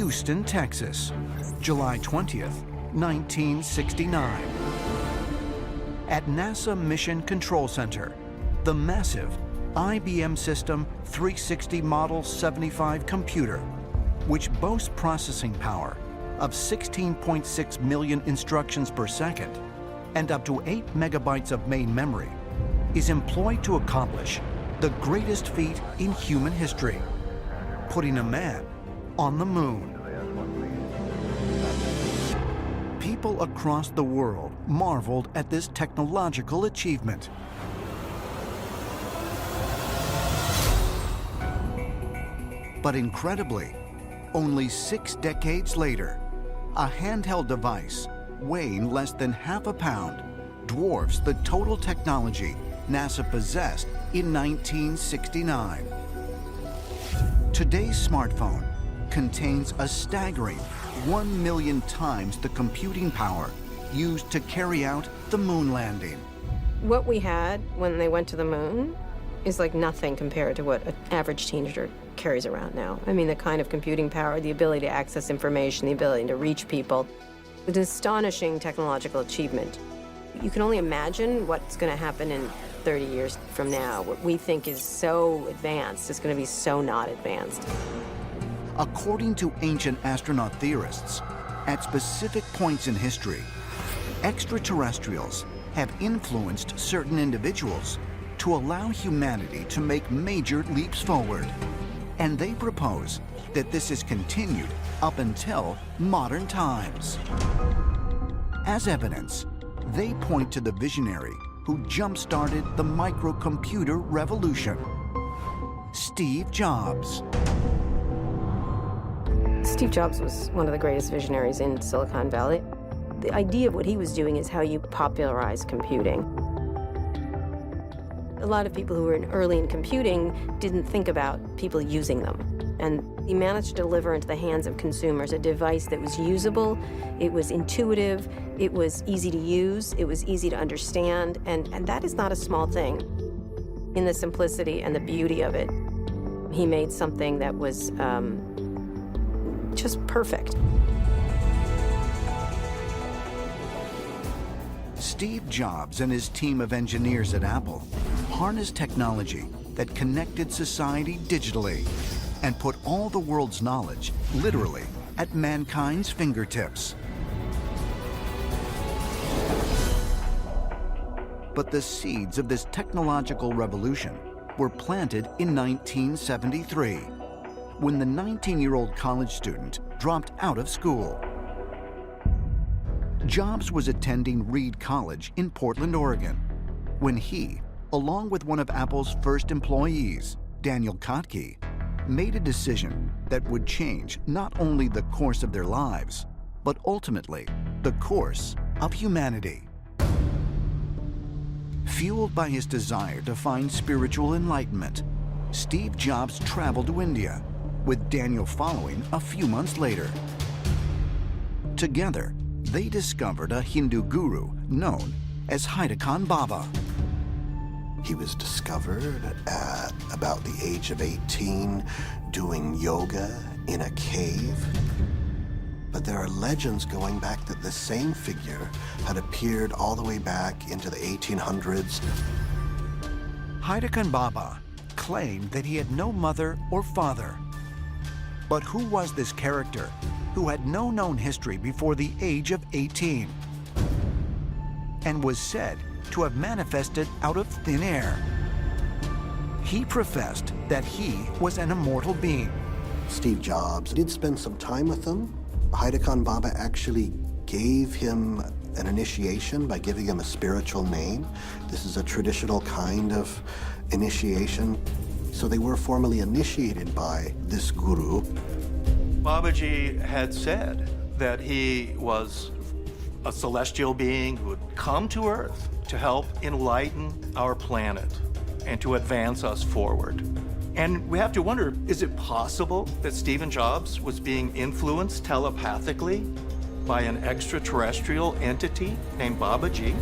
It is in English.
Houston, Texas, July 20th, 1969. At NASA Mission Control Center, the massive IBM System 360 Model 75 computer, which boasts processing power of 16.6 million instructions per second and up to 8 megabytes of main memory, is employed to accomplish the greatest feat in human history, putting a man on the moon. People across the world marveled at this technological achievement. But incredibly, only 6 decades later, a handheld device weighing less than half a pound dwarfs the total technology NASA possessed in 1969. Today's smartphone contains a staggering 1 million times the computing power used to carry out the moon landing. What we had when they went to the moon is like nothing compared to what an average teenager carries around now. I mean, the kind of computing power, the ability to access information, the ability to reach people. It's an astonishing technological achievement. You can only imagine what's going to happen in 30 years from now. What we think is so advanced is going to be so not advanced. According to ancient astronaut theorists, at specific points in history, extraterrestrials have influenced certain individuals to allow humanity to make major leaps forward. And they propose that this has continued up until modern times. As evidence, they point to the visionary who jump-started the microcomputer revolution, Steve Jobs. Steve Jobs was one of the greatest visionaries in Silicon Valley. The idea of what he was doing is how you popularize computing. A lot of people who were early in computing didn't think about people using them. And he managed to deliver into the hands of consumers a device that was usable, it was intuitive, it was easy to use, it was easy to understand, and that is not a small thing. In the simplicity and the beauty of it, he made something that was just perfect. Steve Jobs and his team of engineers at Apple harnessed technology that connected society digitally and put all the world's knowledge, literally, at mankind's fingertips. But the seeds of this technological revolution were planted in 1973, when the 19-year-old college student dropped out of school. Jobs was attending Reed College in Portland, Oregon, when he, along with one of Apple's first employees, Daniel Kotke, made a decision that would change not only the course of their lives, but ultimately the course of humanity. Fueled by his desire to find spiritual enlightenment, Steve Jobs traveled to India, with Daniel following a few months later. Together, they discovered a Hindu guru known as Haida Baba. He was discovered at about the age of 18 doing yoga in a cave. But there are legends going back that the same figure had appeared all the way back into the 1800s. Haida Baba claimed that he had no mother or father. But who was this character who had no known history before the age of 18 and was said to have manifested out of thin air? He professed that he was an immortal being. Steve Jobs did spend some time with him. Haida Baba actually gave him an initiation by giving him a spiritual name. This is a traditional kind of initiation. So they were formally initiated by this guru. Babaji had said that he was a celestial being who would come to Earth to help enlighten our planet and to advance us forward. And we have to wonder, is it possible that Stephen Jobs was being influenced telepathically by an extraterrestrial entity named Babaji?